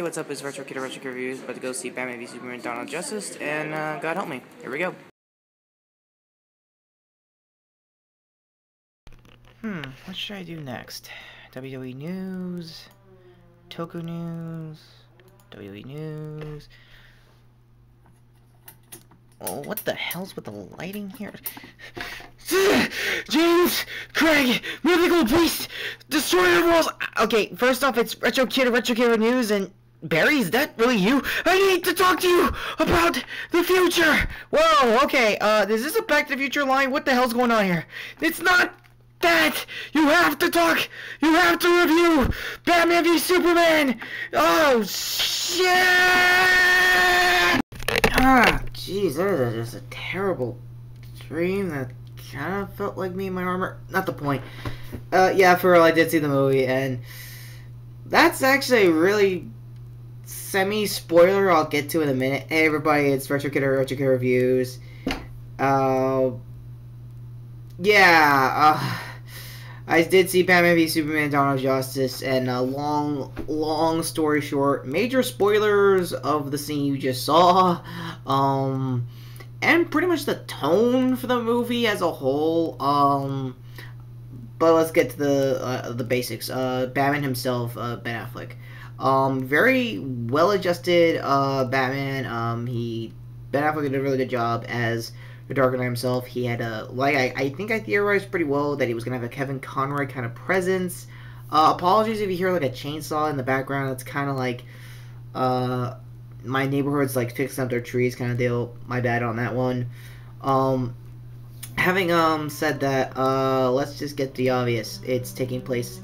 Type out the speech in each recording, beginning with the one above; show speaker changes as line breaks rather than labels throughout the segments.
what's up? It's Retro Kid of Retro Kid Reviews, about to go see Batman v Superman: Dawn of Justice, and God help me. Here we go. What should I do next? WWE News, Toku News, WWE News. Oh, what the hell's with the lighting here? James, Craig, Mythical Beast, Destroyer of Worlds. Okay, first off, it's Retro Kid of Retro Kid News, and Barry, is that really you? I need to talk to you about the future. Whoa, okay, is this a Back to the Future line? What the hell's going on here? It's not that. You have to talk. You have to review Batman v Superman. Oh, shit. Ah, jeez, that is just a terrible dream that kind of felt like me in my armor. Not the point. Yeah, for real, I did see the movie, and that's actually a really semi-spoiler I'll get to in a minute. Hey, everybody, it's Retro Kid or Retro Kid Reviews. I did see Batman v Superman: Dawn of Justice, and long story short, major spoilers of the scene you just saw, and pretty much the tone for the movie as a whole. But let's get to the basics. Batman himself, Ben Affleck, very well-adjusted Batman. Ben Affleck did a really good job as the Dark Knight himself. He had I think I theorized pretty well that he was gonna have a Kevin Conroy kind of presence. Apologies if you hear like a chainsaw in the background. It's kind of like my neighborhood's like fixing up their trees kind of deal. My bad on that one. Having said that, let's just get the obvious. It's taking place.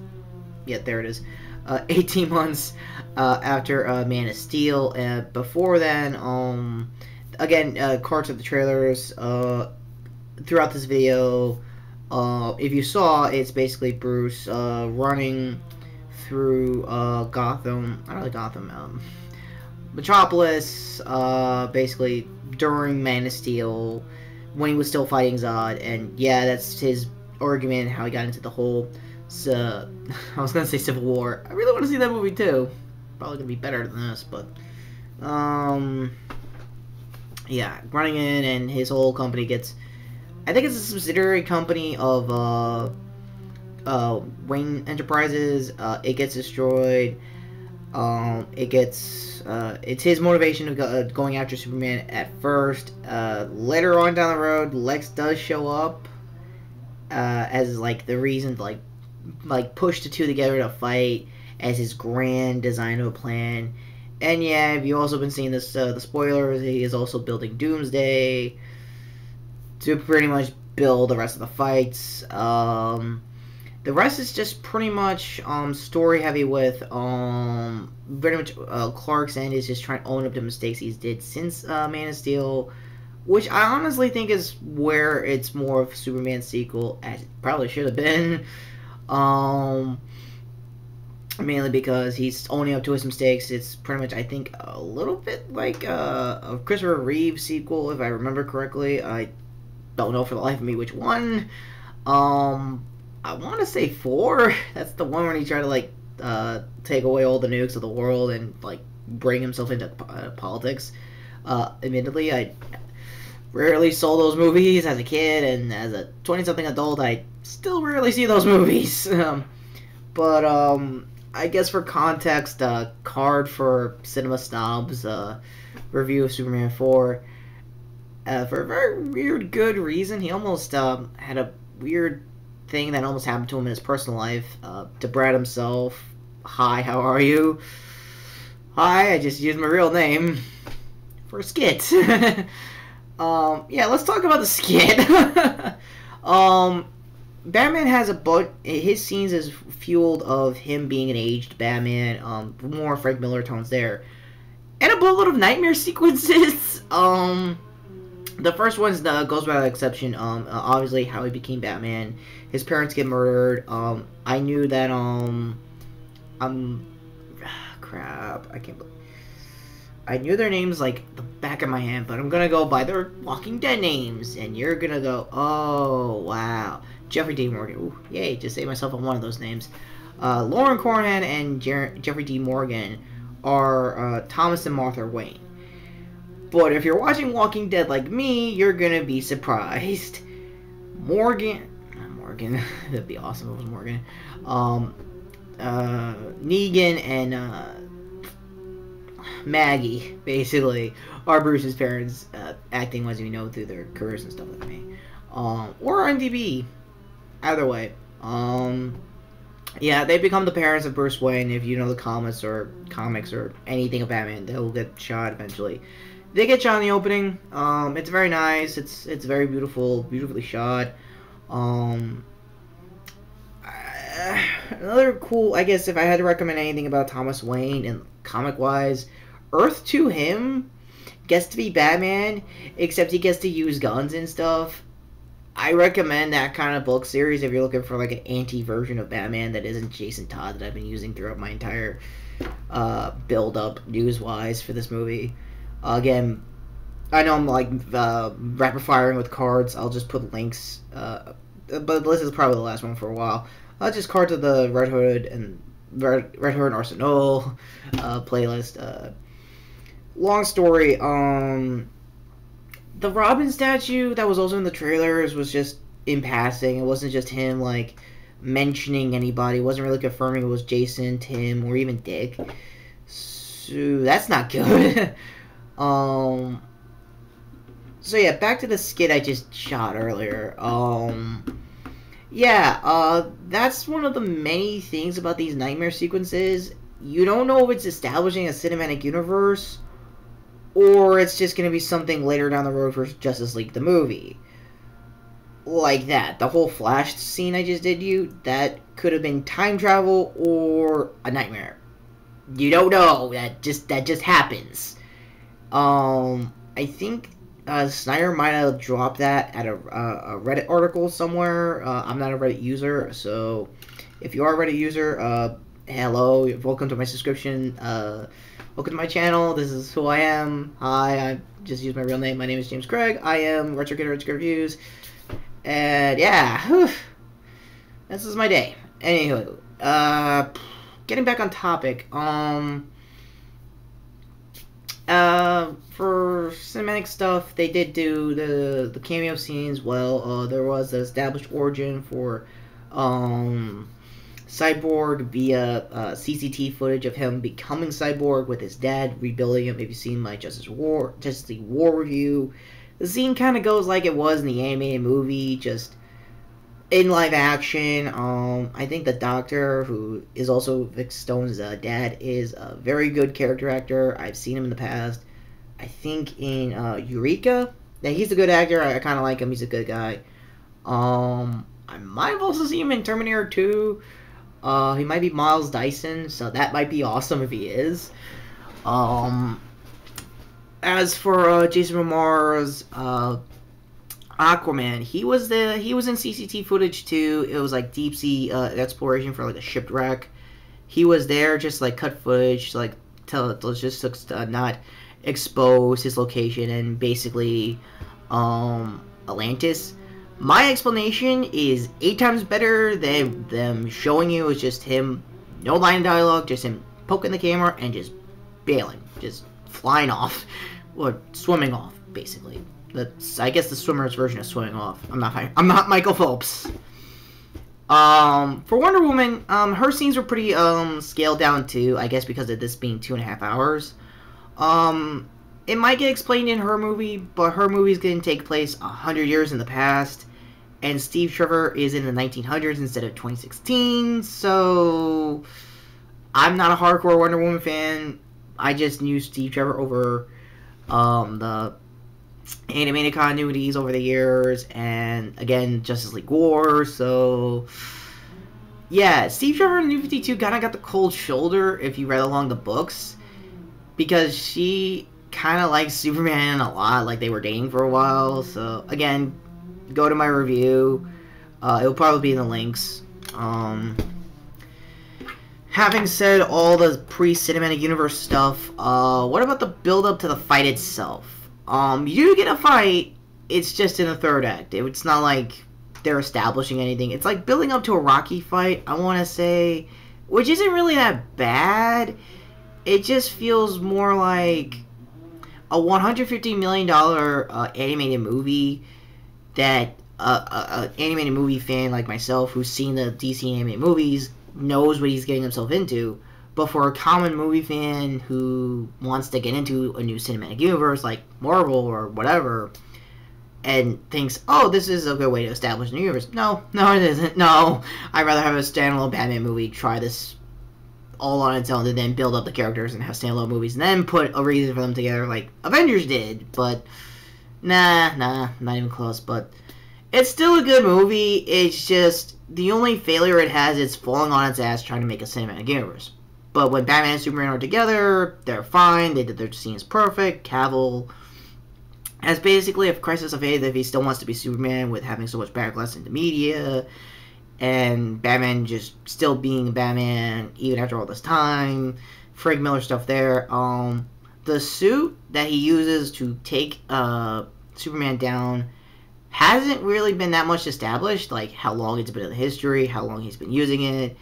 Yeah, there it is. 18 months after Man of Steel. Before then, again, parts of the trailers throughout this video. If you saw, it's basically Bruce running through Gotham. Not really Gotham. Metropolis. Basically during Man of Steel, when he was still fighting Zod, and yeah, that's his argument how he got into the whole. I was gonna say Civil War. I really want to see that movie too. Probably gonna be better than this, but yeah, running in, and his whole company gets. I think it's a subsidiary company of Wayne Enterprises. It gets destroyed. It's his motivation of going after Superman at first. Later on down the road, Lex does show up as like the reason to like push the two together to fight as his grand design of a plan. And yeah, if you've also been seeing this, the spoilers, he is also building Doomsday to pretty much build the rest of the fights. The rest is just pretty much story heavy with very much Clark's End is just trying to own up to mistakes he's did since Man of Steel, which I honestly think is where it's more of a Superman sequel, as it probably should have been. Mainly because he's owning up to his mistakes. It's pretty much, I think, a little bit like a Christopher Reeve sequel, if I remember correctly. I don't know for the life of me which one. I want to say 4. That's the one where he tried to like take away all the nukes of the world and like bring himself into politics. Admittedly, I rarely saw those movies as a kid, and as a 20-something adult, I still rarely see those movies. But I guess for context, card for Cinema Snobs, review of Superman 4. For a very weird good reason, he almost had a weird thing that almost happened to him in his personal life. To Brad himself, hi, how are you? Hi, I just used my real name for a skit. Yeah, let's talk about the skit. Batman has his scenes is fueled of him being an aged Batman, more Frank Miller tones there, and a boatload of nightmare sequences. The first one goes without exception. Obviously how he became Batman. His parents get murdered. I knew that. Crap. I can't believe. I knew their names like the back of my hand, but I'm gonna go by their Walking Dead names, and you're gonna go, oh wow, Jeffrey D. Morgan. Ooh, yay! Just saved myself on one of those names. Lauren Corhan and Jeffrey D. Morgan are Thomas and Martha Wayne. But if you're watching Walking Dead like me, you're gonna be surprised. Morgan, not Morgan, that'd be awesome if it was Morgan. Negan and Maggie, basically, are Bruce's parents, acting as we know through their careers and stuff like me. Or IMDb, either way. Yeah, they become the parents of Bruce Wayne. If you know the comics or anything of Batman, they'll get shot eventually. They get shot in the opening. It's very nice. It's very beautifully shot. Another cool, I guess, if I had to recommend anything about Thomas Wayne and comic-wise, Earth 2 him gets to be Batman, except he gets to use guns and stuff. I recommend that kind of book series if you're looking for like an anti-version of Batman that isn't Jason Todd that I've been using throughout my entire build-up news-wise for this movie. Again, I know I'm like rapid firing with cards. I'll just put links, but this is probably the last one for a while. Just cards of the Red Hood and Arsenal playlist. Long story. The Robin statue that was also in the trailers was just in passing. It wasn't just him like mentioning anybody. It wasn't really confirming it was Jason, Tim, or even Dick. So that's not good. So yeah, back to the skit I just shot earlier. That's one of the many things about these nightmare sequences. You don't know if it's establishing a cinematic universe, or it's just going to be something later down the road for Justice League the movie. Like that. The whole Flash scene I just did that could have been time travel or a nightmare. You don't know. That just happens. I think Snyder might have dropped that at a Reddit article somewhere. I'm not a Reddit user, so if you are a Reddit user, hello, welcome to my subscription. Welcome to my channel. This is who I am. Hi, I just used my real name. My name is James Craig. I am Retro Kid Reviews. And yeah, this is my day. Anywho, getting back on topic. For cinematic stuff, they did do the cameo scenes well. There was the established origin for Cyborg via CCT footage of him becoming Cyborg with his dad rebuilding him. If you've seen my Justice League War review, the scene kind of goes like it was in the animated movie, just in live action. I think the Doctor, who is also Vic Stone's dad, is a very good character actor. I've seen him in the past. I think in Eureka. Yeah, he's a good actor. I kind of like him. He's a good guy. I might have also seen him in Terminator 2. He might be Miles Dyson, so that might be awesome if he is. As for Jason Momoa's Aquaman, he was in CCT footage too. It was like deep sea exploration for like a shipwreck. He was there, just like cut footage, like tell logistics to not expose his location and basically Atlantis. My explanation is 8 times better than them showing you. It's just him, no line of dialogue, just him poking the camera and just bailing, just flying off, or swimming off, basically. That's, I guess, the swimmer's version of swimming off. I'm not Michael Phelps. For Wonder Woman, her scenes were pretty scaled down too, I guess because of this being 2.5 hours. It might get explained in her movie, but her movie's going to take place 100 years in the past, and Steve Trevor is in the 1900s instead of 2016, so I'm not a hardcore Wonder Woman fan. I just knew Steve Trevor over the animated continuities over the years, and again, Justice League War, so yeah, Steve Trevor in New 52 kind of got the cold shoulder if you read along the books, because she kind of likes Superman a lot, like they were dating for a while. So again, go to my review. It'll probably be in the links. Having said all the pre-cinematic universe stuff, what about the build-up to the fight itself? You do get a fight, it's just in the third act. It's not like they're establishing anything. It's like building up to a Rocky fight, I want to say, which isn't really that bad. it just feels more like a $150 million animated movie that a animated movie fan like myself who's seen the DC animated movies knows what he's getting himself into. But for a common movie fan who wants to get into a new cinematic universe like Marvel or whatever, and thinks, oh, this is a good way to establish a new universe. No, it isn't. No, I'd rather have a standalone Batman movie, try this all on its own, and then build up the characters and have standalone movies, and then put a reason for them together like Avengers did. But, nah, not even close. But it's still a good movie. It's just, the only failure it has is falling on its ass trying to make a cinematic universe. But when Batman and Superman are together, they're fine. They did their scenes perfect. Cavill has basically a crisis of faith if he still wants to be Superman with having so much backlash in the media, and Batman just still being Batman even after all this time. Frank Miller stuff there. The suit that he uses to take Superman down hasn't really been that much established, like how long it's been in the history, how long he's been using it.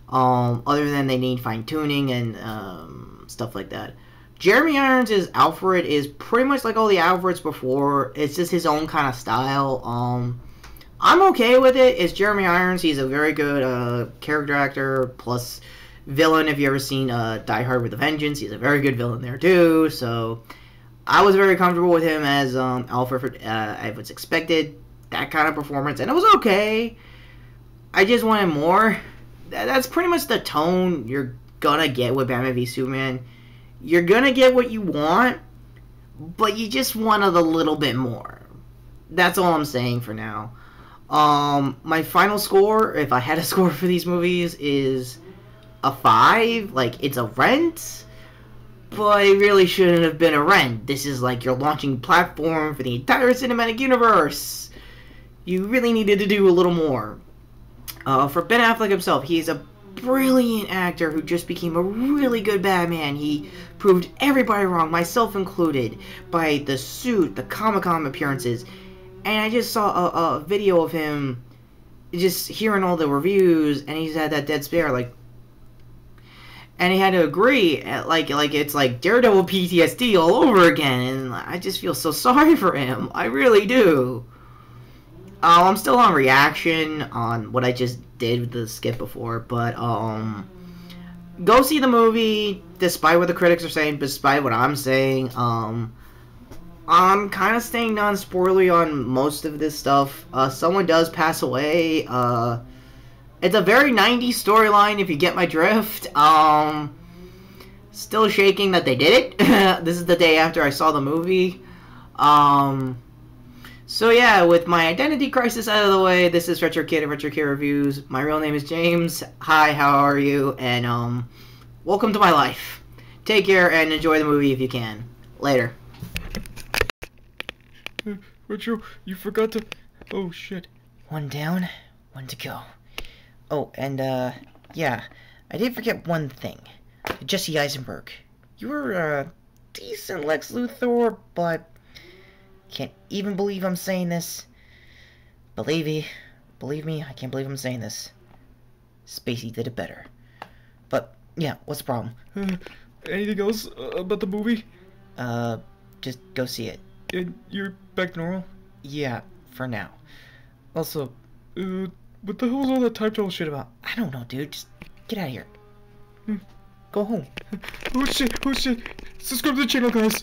Other than they need fine-tuning and stuff like that. Jeremy Irons' Alfred is pretty much like all the Alfreds before. It's just his own kind of style. I'm okay with it. It's Jeremy Irons. He's a very good character actor, plus villain. If you ever seen Die Hard with a Vengeance, he's a very good villain there too. So I was very comfortable with him as Alfred. I was expected that kind of performance, and it was okay. I just wanted more. That's pretty much the tone you're gonna get with Batman v Superman. You're gonna get what you want, but you just wanted a little bit more. That's all I'm saying for now. My final score, if I had a score for these movies, is a 5. Like, it's a Rent, but it really shouldn't have been a Rent. This is like your launching platform for the entire cinematic universe. You really needed to do a little more. For Ben Affleck himself, he's a brilliant actor who just became a really good Batman. He proved everybody wrong, myself included, by the suit, the Comic-Con appearances. And I just saw a video of him just hearing all the reviews, and he's had that dead stare, like, and he had to agree, like it's like Daredevil PTSD all over again, and I just feel so sorry for him. I really do. I'm still on reaction on what I just did with the skip before, but go see the movie, despite what the critics are saying, despite what I'm saying. I'm kind of staying non-spoilery on most of this stuff. Someone does pass away. It's a very 90s storyline, if you get my drift. Still shaking that they did it. This is the day after I saw the movie. So yeah, with my identity crisis out of the way, this is Retro Kid and Retro Kid Reviews. My real name is James. Hi, how are you? And welcome to my life. Take care and enjoy the movie if you can. Later.
Retro, you forgot to... Oh, shit.
One down, one to go. Oh, and yeah, I did forget one thing. Jesse Eisenberg. You were a decent Lex Luthor, but... Can't even believe I'm saying this. Believe me, I can't believe I'm saying this. Spacey did it better. But, yeah, what's the problem?
Anything else about the movie?
Just go see it.
And you're back to normal?
Yeah, for now. Also,
what the hell is all that time travel shit about?
I don't know, dude. Just get out of here. Go home.
Oh shit, subscribe to the channel, guys.